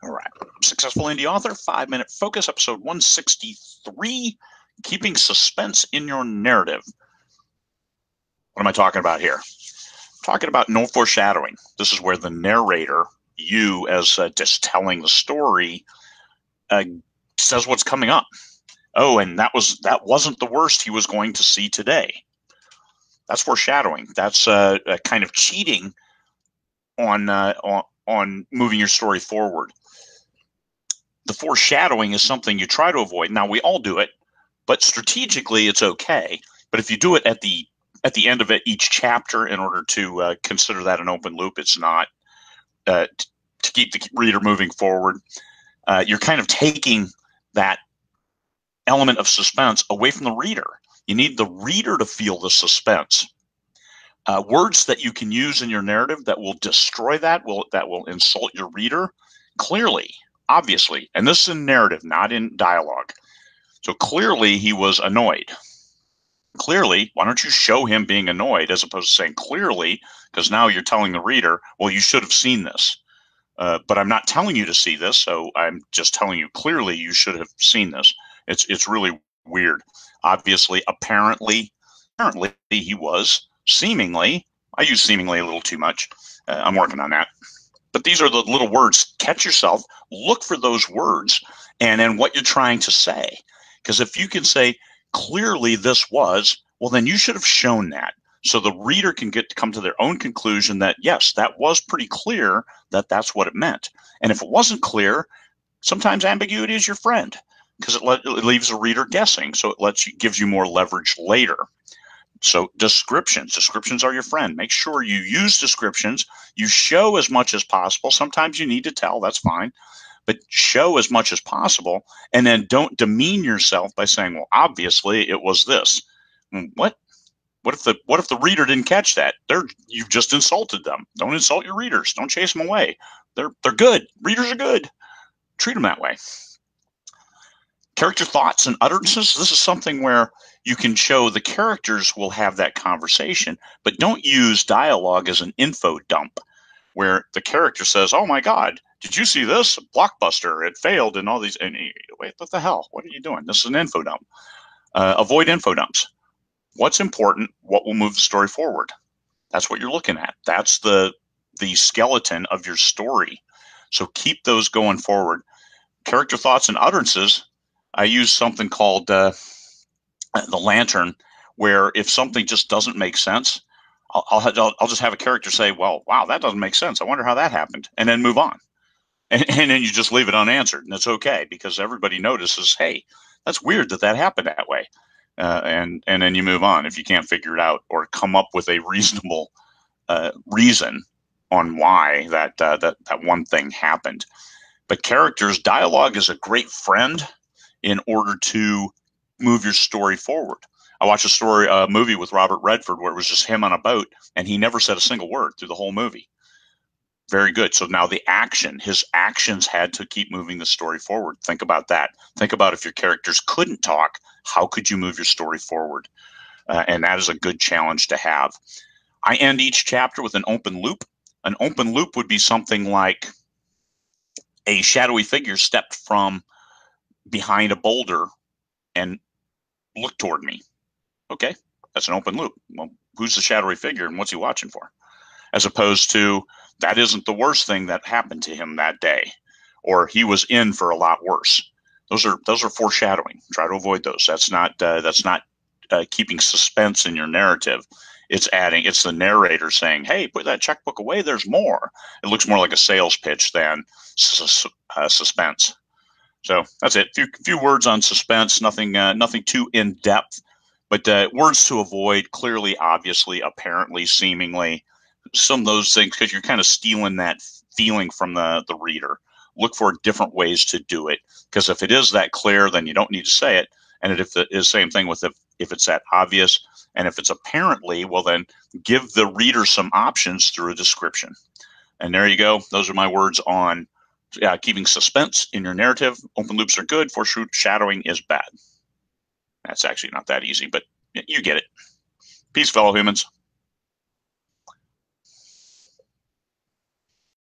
All right. Successful Indie Author, 5-Minute Focus, episode 163, Keeping Suspense in Your Narrative. What am I talking about here? I'm talking about no foreshadowing. This is where the narrator, you as just telling the story, says what's coming up. Oh, and that wasn't the worst he was going to see today. That's foreshadowing. That's a kind of cheating on moving your story forward. The foreshadowing is something you try to avoid. Now, we all do it, but strategically it's okay. But if you do it at the end of each chapter in order to consider that an open loop, it's not. To keep the reader moving forward, you're kind of taking that element of suspense away from the reader. You need the reader to feel the suspense. Words that you can use in your narrative that will destroy that will insult your reader clearly. Obviously, and this is in narrative, not in dialogue. So clearly he was annoyed. Clearly, why don't you show him being annoyed as opposed to saying clearly, because now you're telling the reader, well, you should have seen this. But I'm not telling you to see this, so I'm just telling you clearly you should have seen this. It's really weird. Obviously, apparently he was seemingly, I use seemingly a little too much. I'm working on that. But these are the little words. Catch yourself, look for those words, and then what you're trying to say. Because if you can say, clearly this was, well, then you should have shown that. So the reader can get to come to their own conclusion that, yes, that was pretty clear that that's what it meant. And if it wasn't clear, sometimes ambiguity is your friend because it leaves the reader guessing. So it gives you more leverage later. So descriptions are your friend. Make sure you use descriptions. You show as much as possible. Sometimes you need to tell, that's fine, but show as much as possible. And then don't demean yourself by saying, well, obviously it was this. What if the reader didn't catch that? You've just insulted them. Don't insult your readers. Don't chase them away. They're good. Readers are good. Treat them that way. Character thoughts and utterances. This is something where you can show the characters will have that conversation, but don't use dialogue as an info dump where the character says, oh my God, did you see this? Blockbuster, it failed and all these. And wait, what the hell? What are you doing? This is an info dump. Avoid info dumps. What's important? What will move the story forward? That's what you're looking at. That's the skeleton of your story. So keep those going forward. Character thoughts and utterances. I use something called the lantern, where if something just doesn't make sense, I'll just have a character say, well, wow, that doesn't make sense. I wonder how that happened, and then move on. And then you just leave it unanswered, and it's okay because everybody notices, hey, that's weird that happened that way. And then you move on if you can't figure it out or come up with a reasonable reason on why that one thing happened. But characters, dialogue is a great friend in order to move your story forward. I watched a movie with Robert Redford where it was just him on a boat and he never said a single word through the whole movie. Very good. So now his actions had to keep moving the story forward. Think about that. Think about if your characters couldn't talk, how could you move your story forward? And that is a good challenge to have. I end each chapter with an open loop. An open loop would be something like a shadowy figure stepped from behind a boulder and looked toward me. Okay, that's an open loop. Well, who's the shadowy figure and what's he watching for? As opposed to, that isn't the worst thing that happened to him that day, or he was in for a lot worse. Those are foreshadowing. Try to avoid those. That's not keeping suspense in your narrative. It's the narrator saying, hey, put that checkbook away, there's more. It looks more like a sales pitch than suspense. So that's it. Few words on suspense, nothing too in depth, but words to avoid: clearly, obviously, apparently, seemingly, some of those things, because you're kind of stealing that feeling from the reader. Look for different ways to do it, because if it is that clear, then you don't need to say it. And if it is the same thing with if it's that obvious, and if it's apparently, well, then give the reader some options through a description. And there you go. Those are my words on keeping suspense in your narrative. Open loops are good. Foreshadowing is bad. That's actually not that easy, but you get it. Peace, fellow humans.